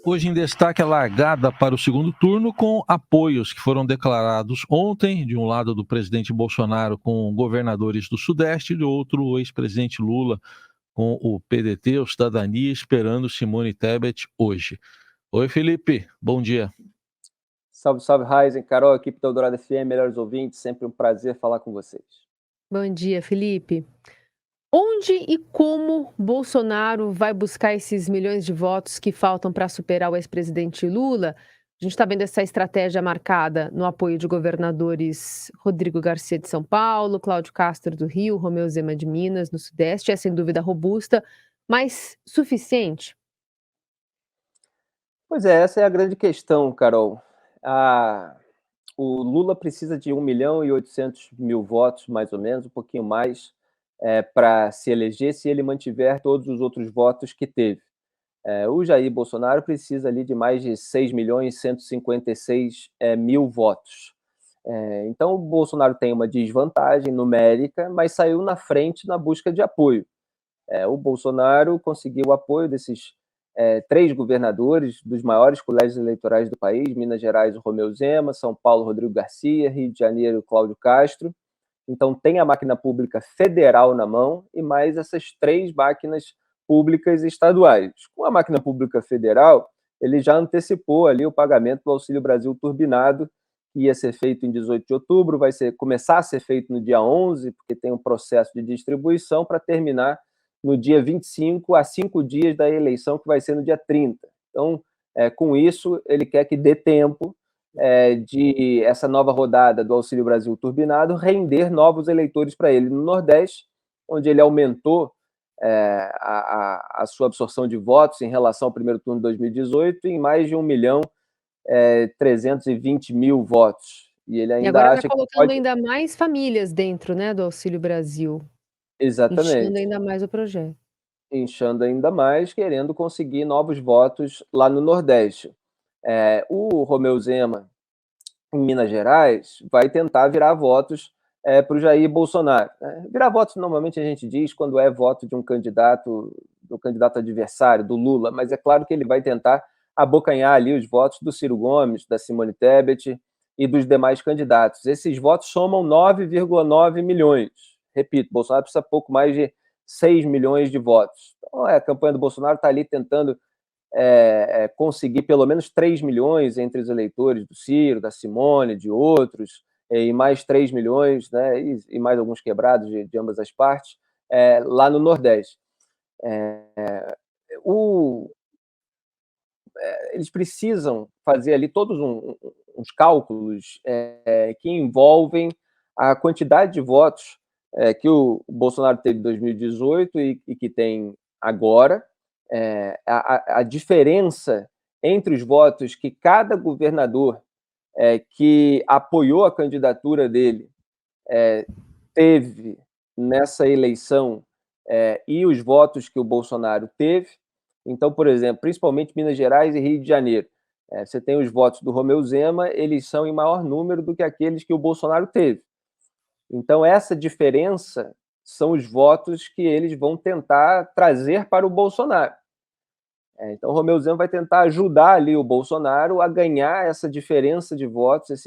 Hoje em destaque a largada para o segundo turno com apoios que foram declarados ontem, de um lado do presidente Bolsonaro com governadores do Sudeste e do outro o ex-presidente Lula com o PDT, o Cidadania, esperando Simone Tebet hoje. Oi, Felipe, bom dia. Salve, salve, Raizen, Carol, equipe da Eldorado FM, melhores ouvintes, sempre um prazer falar com vocês. Bom dia, Felipe. Onde e como Bolsonaro vai buscar esses milhões de votos que faltam para superar o ex-presidente Lula? A gente está vendo essa estratégia marcada no apoio de governadores Rodrigo Garcia de São Paulo, Cláudio Castro do Rio, Romeu Zema de Minas, no Sudeste. É sem dúvida robusta, mas suficiente? Pois é, essa é a grande questão, Carol. O Lula precisa de 1.800.000 votos, mais ou menos, um pouquinho mais, para se eleger, se ele mantiver todos os outros votos que teve. O Jair Bolsonaro precisa ali de mais de 6.156.000 votos. Então, o Bolsonaro tem uma desvantagem numérica, mas saiu na frente na busca de apoio. O Bolsonaro conseguiu o apoio desses 3 governadores dos maiores colégios eleitorais do país: Minas Gerais, o Romeu Zema; São Paulo, Rodrigo Garcia; Rio de Janeiro, Cláudio Castro. Então, tem a máquina pública federal na mão e mais essas 3 máquinas públicas estaduais. Com a máquina pública federal, ele já antecipou ali o pagamento do Auxílio Brasil turbinado, que ia ser feito em 18 de outubro, vai começar a ser feito no dia 11, porque tem um processo de distribuição, para terminar no dia 25, a 5 dias da eleição, que vai ser no dia 30. Então, com isso, ele quer que dê tempo de essa nova rodada do Auxílio Brasil turbinado render novos eleitores para ele no Nordeste, onde ele aumentou a sua absorção de votos em relação ao primeiro turno de 2018 em mais de 1.320.000 votos. E ele E ainda agora está acha que colocando pode... ainda mais famílias dentro, né, do Auxílio Brasil, inchando Exatamente. ainda mais o projeto. Inchando ainda mais, querendo conseguir novos votos lá no Nordeste. O Romeu Zema, em Minas Gerais, vai tentar virar votos para o Jair Bolsonaro. Virar votos, normalmente, a gente diz quando é voto de um candidato, do candidato adversário, do Lula, mas é claro que ele vai tentar abocanhar ali os votos do Ciro Gomes, da Simone Tebet e dos demais candidatos. Esses votos somam 9,9 milhões. Repito, Bolsonaro precisa pouco mais de 6 milhões de votos. Então, a campanha do Bolsonaro está ali tentando conseguir pelo menos 3 milhões entre os eleitores do Ciro, da Simone, de outros, e mais 3 milhões, né, e mais alguns quebrados de ambas as partes, lá no Nordeste. Eles precisam fazer ali todos uns cálculos que envolvem a quantidade de votos que o Bolsonaro teve em 2018 e que tem agora, a diferença entre os votos que cada governador que apoiou a candidatura dele teve nessa eleição e os votos que o Bolsonaro teve. Então, por exemplo, principalmente Minas Gerais e Rio de Janeiro, você tem os votos do Romeu Zema, eles são em maior número do que aqueles que o Bolsonaro teve. Então, essa diferença são os votos que eles vão tentar trazer para o Bolsonaro. Então, o Romeu Zema vai tentar ajudar ali o Bolsonaro a ganhar essa diferença de votos,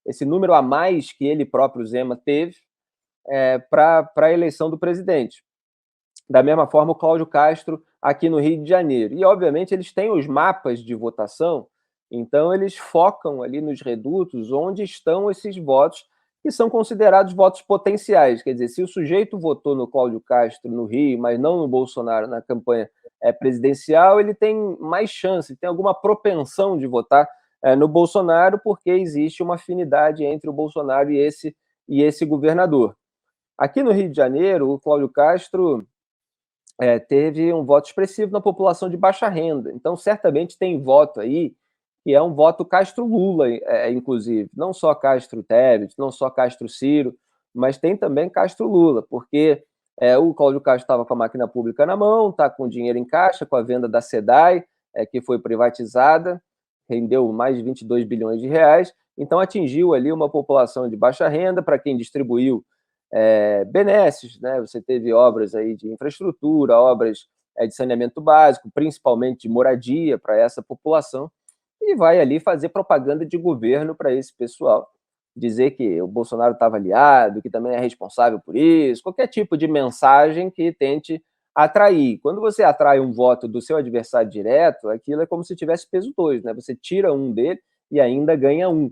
esse número a mais que ele próprio, Zema, teve para a eleição do presidente. Da mesma forma, o Cláudio Castro aqui no Rio de Janeiro. E, obviamente, eles têm os mapas de votação, então eles focam ali nos redutos onde estão esses votos que são considerados votos potenciais. Quer dizer, se o sujeito votou no Cláudio Castro no Rio, mas não no Bolsonaro na campanha presidencial, ele tem mais chance, tem alguma propensão de votar no Bolsonaro, porque existe uma afinidade entre o Bolsonaro e esse governador. Aqui no Rio de Janeiro, o Cláudio Castro teve um voto expressivo na população de baixa renda. Então, certamente tem voto aí que é um voto Castro-Lula, inclusive. Não só Castro-Tebet, não só Castro-Ciro, mas tem também Castro-Lula, porque o Cláudio Castro estava com a máquina pública na mão, está com dinheiro em caixa, com a venda da SEDAI, que foi privatizada, rendeu mais de 22 bilhões de reais, então atingiu ali uma população de baixa renda, para quem distribuiu benesses, né? Você teve obras aí de infraestrutura, obras de saneamento básico, principalmente de moradia para essa população, e vai ali fazer propaganda de governo para esse pessoal, dizer que o Bolsonaro estava aliado, que também é responsável por isso, qualquer tipo de mensagem que tente atrair. Quando você atrai um voto do seu adversário direto, aquilo é como se tivesse peso 2, né? Você tira um dele e ainda ganha um.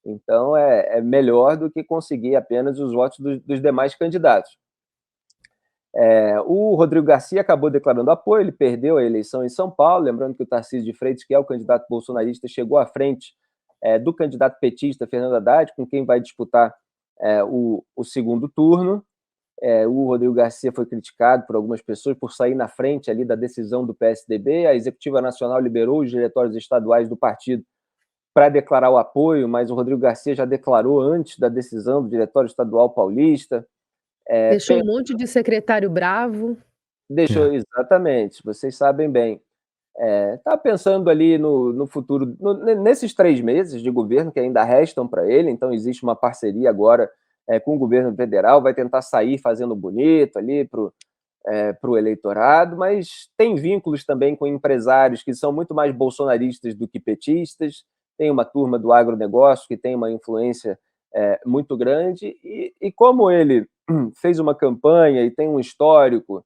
Então, é melhor do que conseguir apenas os votos dos demais candidatos. O Rodrigo Garcia acabou declarando apoio, ele perdeu a eleição em São Paulo, lembrando que o Tarcísio de Freitas, que é o candidato bolsonarista, chegou à frente do candidato petista, Fernando Haddad, com quem vai disputar o segundo turno. O Rodrigo Garcia foi criticado por algumas pessoas por sair na frente ali da decisão do PSDB, a Executiva Nacional liberou os diretórios estaduais do partido para declarar o apoio, mas o Rodrigo Garcia já declarou antes da decisão do Diretório Estadual Paulista. Deixou um monte de secretário bravo. Deixou, exatamente, vocês sabem bem. Está pensando ali no futuro, nesses 3 meses de governo que ainda restam para ele, então existe uma parceria agora com o governo federal, vai tentar sair fazendo bonito ali para o eleitorado, mas tem vínculos também com empresários que são muito mais bolsonaristas do que petistas, tem uma turma do agronegócio que tem uma influência muito grande, e como ele fez uma campanha e tem um histórico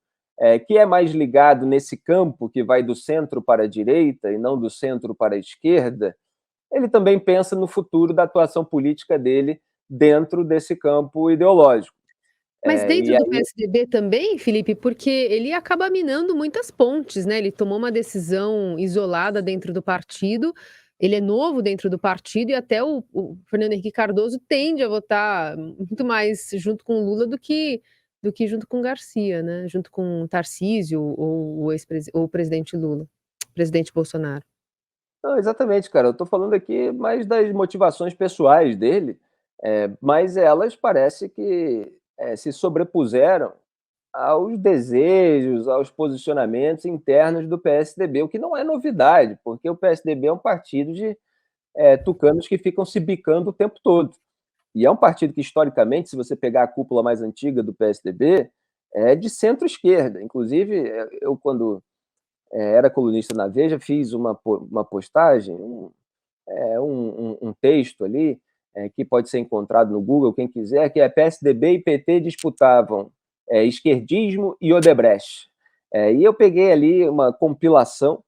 que é mais ligado nesse campo que vai do centro para a direita e não do centro para a esquerda, ele também pensa no futuro da atuação política dele dentro desse campo ideológico. Mas dentro E do aí, PSDB também, Felipe, porque ele acaba minando muitas pontes, né? Ele tomou uma decisão isolada dentro do partido, ele é novo dentro do partido e até o Fernando Henrique Cardoso tende a votar muito mais junto com o Lula do que junto com o Garcia, né? Junto com o Tarcísio ou o presidente Lula, presidente Bolsonaro. não, exatamente, cara, eu estou falando aqui mais das motivações pessoais dele, mas elas parece que se sobrepuseram aos desejos, aos posicionamentos internos do PSDB, o que não é novidade, porque o PSDB é um partido de tucanos que ficam se bicando o tempo todo. E é um partido que, historicamente, se você pegar a cúpula mais antiga do PSDB, é de centro-esquerda. Inclusive, eu, quando era colunista na Veja, fiz uma postagem, um texto ali, que pode ser encontrado no Google, quem quiser, que é PSDB e PT disputavam esquerdismo e Odebrecht. E eu peguei ali uma compilação,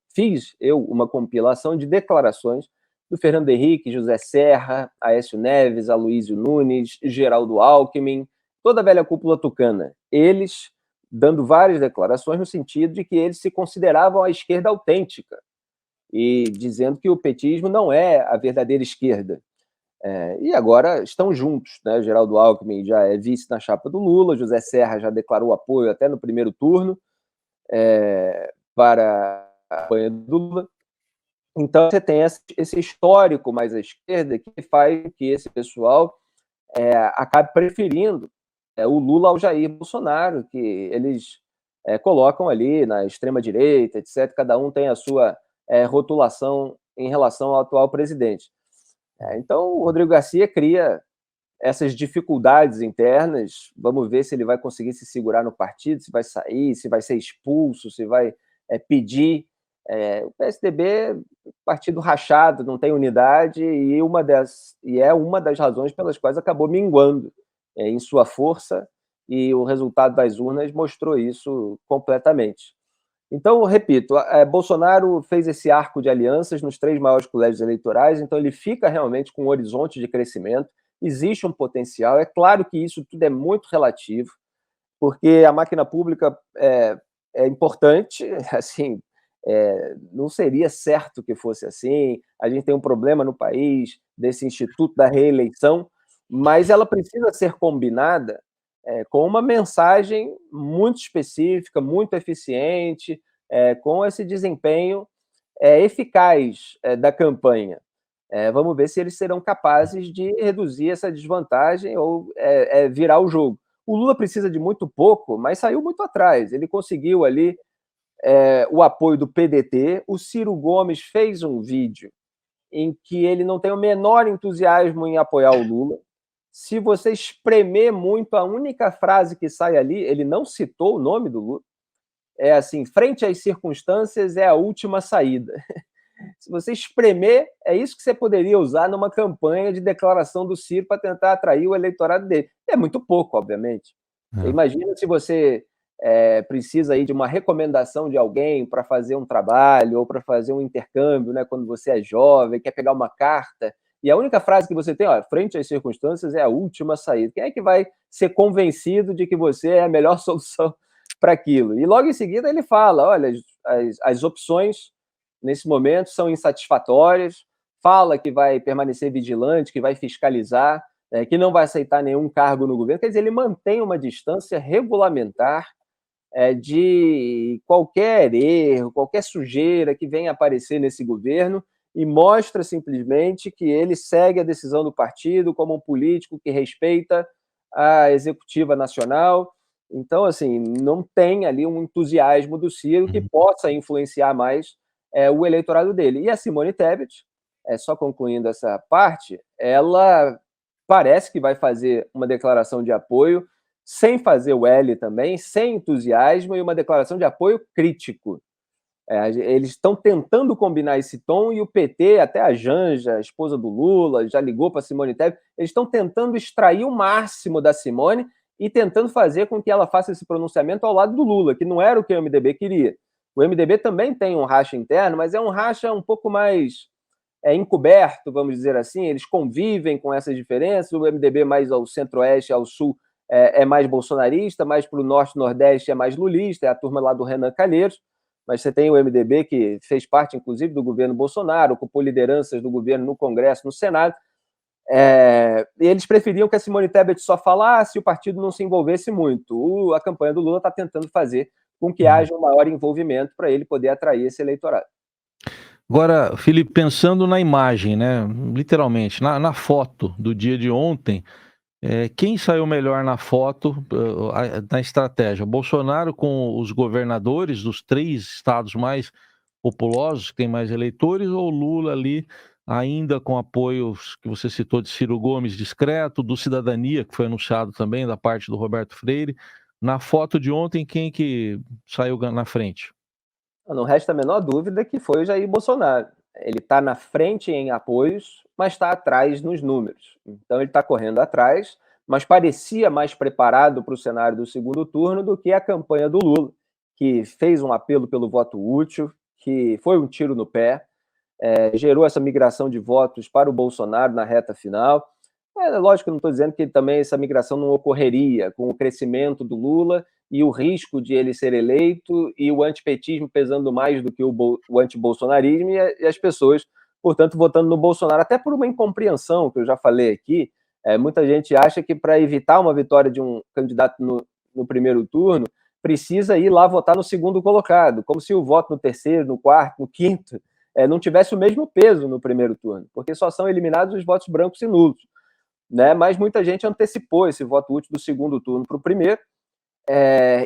uma compilação de declarações do Fernando Henrique, José Serra, Aécio Neves, Aloysio Nunes, Geraldo Alckmin, toda a velha cúpula tucana. Eles dando várias declarações no sentido de que eles se consideravam a esquerda autêntica e dizendo que o petismo não é a verdadeira esquerda. E agora estão juntos, né? Geraldo Alckmin já é vice na chapa do Lula, José Serra já declarou apoio até no primeiro turno para a campanha do Lula. Então você tem esse histórico mais à esquerda que faz que esse pessoal acabe preferindo o Lula ao Jair Bolsonaro, que eles colocam ali na extrema-direita, etc. Cada um tem a sua rotulação em relação ao atual presidente. Então, o Rodrigo Garcia cria essas dificuldades internas. Vamos ver se ele vai conseguir se segurar no partido, se vai sair, se vai ser expulso, se vai pedir. O PSDB, partido rachado, não tem unidade, e é uma das razões pelas quais acabou minguando em sua força, e o resultado das urnas mostrou isso completamente. Então, repito, Bolsonaro fez esse arco de alianças nos 3 maiores colégios eleitorais, então ele fica realmente com um horizonte de crescimento, existe um potencial, é claro que isso tudo é muito relativo, porque a máquina pública é importante, assim, não seria certo que fosse assim, a gente tem um problema no país desse instituto da reeleição, mas ela precisa ser combinada com uma mensagem muito específica, muito eficiente, com esse desempenho eficaz da campanha. Vamos ver se eles serão capazes de reduzir essa desvantagem ou virar o jogo. O Lula precisa de muito pouco, mas saiu muito atrás. Ele conseguiu ali o apoio do PDT. O Ciro Gomes fez um vídeo em que ele não tem o menor entusiasmo em apoiar o Lula. Se você espremer muito, a única frase que sai ali, ele não citou o nome do Lula, é assim, frente às circunstâncias é a última saída. Se você espremer, é isso que você poderia usar numa campanha de declaração do Ciro para tentar atrair o eleitorado dele. É muito pouco, obviamente. É. Imagina se você precisa aí de uma recomendação de alguém para fazer um trabalho ou para fazer um intercâmbio, né, quando você é jovem, quer pegar uma carta, e a única frase que você tem, ó, frente às circunstâncias, é a última saída. Quem é que vai ser convencido de que você é a melhor solução para aquilo? E logo em seguida ele fala, olha, as opções nesse momento são insatisfatórias, fala que vai permanecer vigilante, que vai fiscalizar, que não vai aceitar nenhum cargo no governo. Quer dizer, ele mantém uma distância regulamentar de qualquer erro, qualquer sujeira que venha aparecer nesse governo, e mostra simplesmente que ele segue a decisão do partido como um político que respeita a executiva nacional. Então, assim, não tem ali um entusiasmo do Ciro que possa influenciar mais o eleitorado dele. E a Simone Tebet, só concluindo essa parte, ela parece que vai fazer uma declaração de apoio sem fazer o L também, sem entusiasmo, e uma declaração de apoio crítico. Eles estão tentando combinar esse tom, e o PT, até a Janja, a esposa do Lula, já ligou para Simone Tebet, eles estão tentando extrair o máximo da Simone e tentando fazer com que ela faça esse pronunciamento ao lado do Lula, que não era o que o MDB queria. O MDB também tem um racha interno, mas é um racha um pouco mais encoberto, vamos dizer assim. Eles convivem com essas diferenças. O MDB mais ao centro-oeste, ao sul, é mais bolsonarista, mais para o norte e nordeste é mais lulista, é a turma lá do Renan Calheiros. Mas você tem o MDB, que fez parte, inclusive, do governo Bolsonaro, ocupou lideranças do governo no Congresso, no Senado. E eles preferiam que a Simone Tebet só falasse e o partido não se envolvesse muito. A campanha do Lula está tentando fazer com que haja um maior envolvimento para ele poder atrair esse eleitorado. Agora, Felipe, pensando na imagem, né, literalmente, na foto do dia de ontem, quem saiu melhor na foto, na estratégia? Bolsonaro com os governadores dos 3 estados mais populosos, que têm mais eleitores, ou Lula ali, ainda com apoios que você citou de Ciro Gomes, discreto, do Cidadania, que foi anunciado também, da parte do Roberto Freire? Na foto de ontem, quem que saiu na frente? Não resta a menor dúvida que foi o Jair Bolsonaro. Ele está na frente em apoios, mas está atrás nos números. Então ele está correndo atrás, mas parecia mais preparado para o cenário do segundo turno do que a campanha do Lula, que fez um apelo pelo voto útil, que foi um tiro no pé, gerou essa migração de votos para o Bolsonaro na reta final. Lógico que eu não estou dizendo que também essa migração não ocorreria com o crescimento do Lula e o risco de ele ser eleito e o antipetismo pesando mais do que o antibolsonarismo, e as pessoas, portanto, votando no Bolsonaro, até por uma incompreensão que eu já falei aqui. Muita gente acha que para evitar uma vitória de um candidato no primeiro turno, precisa ir lá votar no segundo colocado, como se o voto no terceiro, no quarto, no quinto, não tivesse o mesmo peso no primeiro turno, porque só são eliminados os votos brancos e nulos. Né? Mas muita gente antecipou esse voto útil do segundo turno para o primeiro,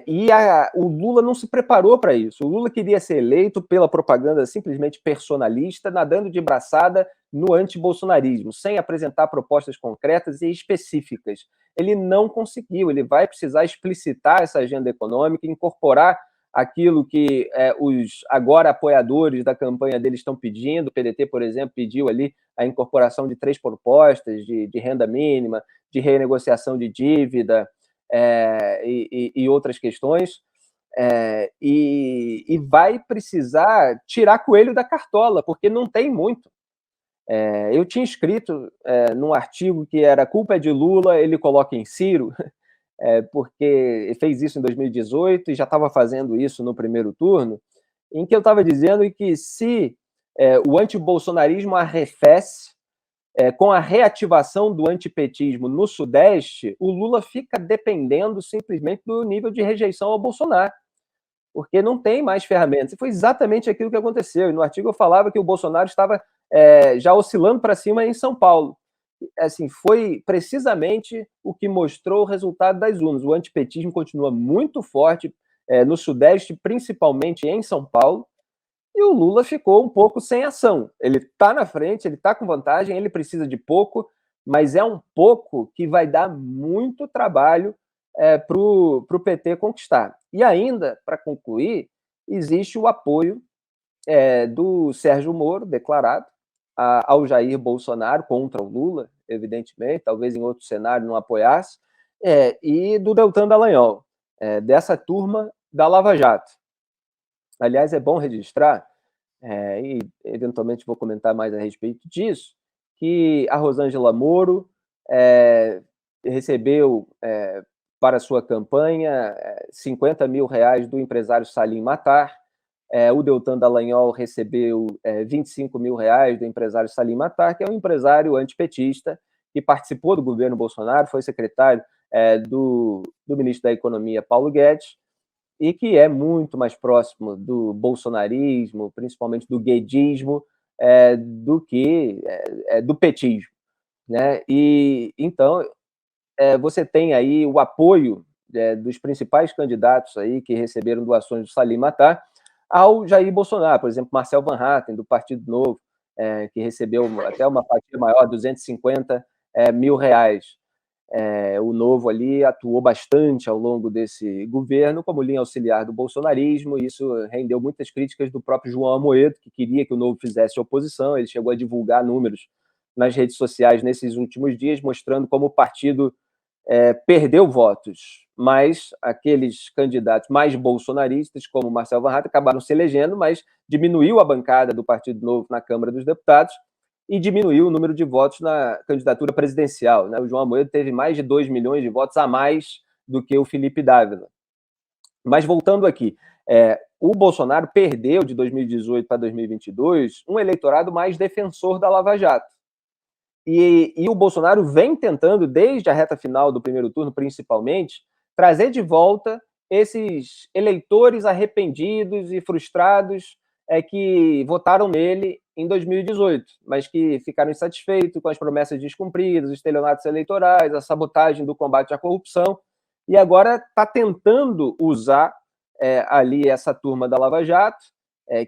e o Lula não se preparou para isso. O Lula queria ser eleito pela propaganda simplesmente personalista, nadando de braçada no antibolsonarismo, sem apresentar propostas concretas e específicas. Ele não conseguiu, ele vai precisar explicitar essa agenda econômica, incorporar aquilo que os agora apoiadores da campanha dele estão pedindo. O PDT, por exemplo, pediu ali a incorporação de 3 propostas de renda mínima, de renegociação de dívida, e outras questões, e vai precisar tirar coelho da cartola, porque não tem muito. Eu tinha escrito num artigo que era culpa é de Lula, ele coloca em Ciro, porque fez isso em 2018 e já estava fazendo isso no primeiro turno, em que eu estava dizendo que se o antibolsonarismo arrefece, com a reativação do antipetismo no Sudeste, o Lula fica dependendo simplesmente do nível de rejeição ao Bolsonaro, porque não tem mais ferramentas. E foi exatamente aquilo que aconteceu. E no artigo eu falava que o Bolsonaro estava já oscilando para cima em São Paulo. Assim, foi precisamente o que mostrou o resultado das urnas. O antipetismo continua muito forte no Sudeste, principalmente em São Paulo, e o Lula ficou um pouco sem ação. Ele está na frente, ele está com vantagem, ele precisa de pouco, mas é um pouco que vai dar muito trabalho para o PT conquistar. E ainda, para concluir, existe o apoio do Sérgio Moro, declarado, ao Jair Bolsonaro, contra o Lula, evidentemente, talvez em outro cenário não apoiasse, e do Deltan Dallagnol, dessa turma da Lava Jato. Aliás, é bom registrar, e eventualmente vou comentar mais a respeito disso, que a Rosângela Moro recebeu para sua campanha R$50 mil do empresário Salim Matar, o Deltan Dallagnol recebeu R$25 mil do empresário Salim Matar, que é um empresário antipetista que participou do governo Bolsonaro, foi secretário do ministro da Economia, Paulo Guedes, e que é muito mais próximo do bolsonarismo, principalmente do guedismo, do que do petismo, né? E então você tem aí o apoio dos principais candidatos aí que receberam doações do Salim Matar ao Jair Bolsonaro, por exemplo, Marcel Van Hatten, do Partido Novo, que recebeu até uma fatia maior, R$250 mil. O Novo ali atuou bastante ao longo desse governo como linha auxiliar do bolsonarismo, e isso rendeu muitas críticas do próprio João Amoedo, que queria que o Novo fizesse oposição. Ele chegou a divulgar números nas redes sociais nesses últimos dias, mostrando como o partido perdeu votos, mas aqueles candidatos mais bolsonaristas, como Marcel Van Hatten, acabaram se elegendo, mas diminuiu a bancada do Partido Novo na Câmara dos Deputados e diminuiu o número de votos na candidatura presidencial, né? O João Amoedo teve mais de 2 milhões de votos a mais do que o Felipe Dávila. Mas voltando aqui, o Bolsonaro perdeu de 2018 para 2022 um eleitorado mais defensor da Lava Jato. E o Bolsonaro vem tentando, desde a reta final do primeiro turno, principalmente, trazer de volta esses eleitores arrependidos e frustrados que votaram nele em 2018, mas que ficaram insatisfeitos com as promessas descumpridas, os estelionatos eleitorais, a sabotagem do combate à corrupção, e agora está tentando usar ali essa turma da Lava Jato,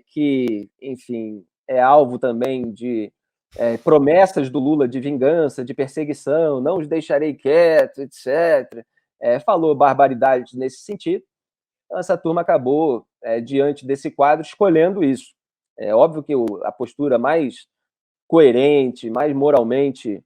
que, enfim, é alvo também de promessas do Lula de vingança, de perseguição, não os deixarei quietos, etc. Falou barbaridades nesse sentido. Então, essa turma acabou, diante desse quadro, escolhendo isso. É óbvio que a postura mais coerente, mais moralmente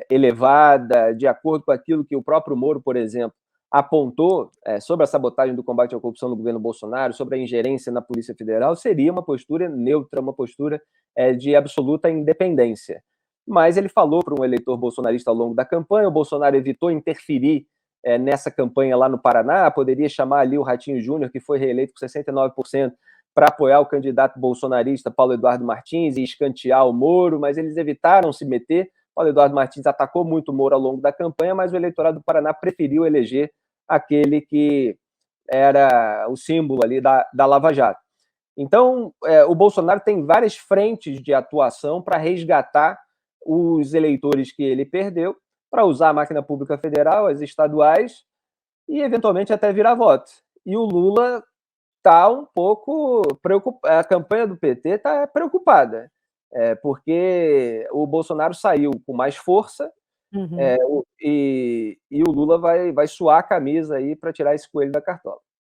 elevada, de acordo com aquilo que o próprio Moro, por exemplo, apontou sobre a sabotagem do combate à corrupção no governo Bolsonaro, sobre a ingerência na Polícia Federal, seria uma postura neutra, uma postura de absoluta independência. Mas ele falou para um eleitor bolsonarista ao longo da campanha, o Bolsonaro evitou interferir nessa campanha lá no Paraná, poderia chamar ali o Ratinho Júnior, que foi reeleito com 69%, para apoiar o candidato bolsonarista Paulo Eduardo Martins e escantear o Moro, mas eles evitaram se meter. Paulo Eduardo Martins atacou muito o Moro ao longo da campanha, mas o eleitorado do Paraná preferiu eleger aquele que era o símbolo ali da Lava Jato. Então, o Bolsonaro tem várias frentes de atuação para resgatar os eleitores que ele perdeu, para usar a máquina pública federal, as estaduais, e eventualmente até virar voto. E o Lula está um pouco preocupado, a campanha do PT está preocupada, porque o Bolsonaro saiu com mais força, e o Lula vai suar a camisa aí para tirar esse coelho da cartola.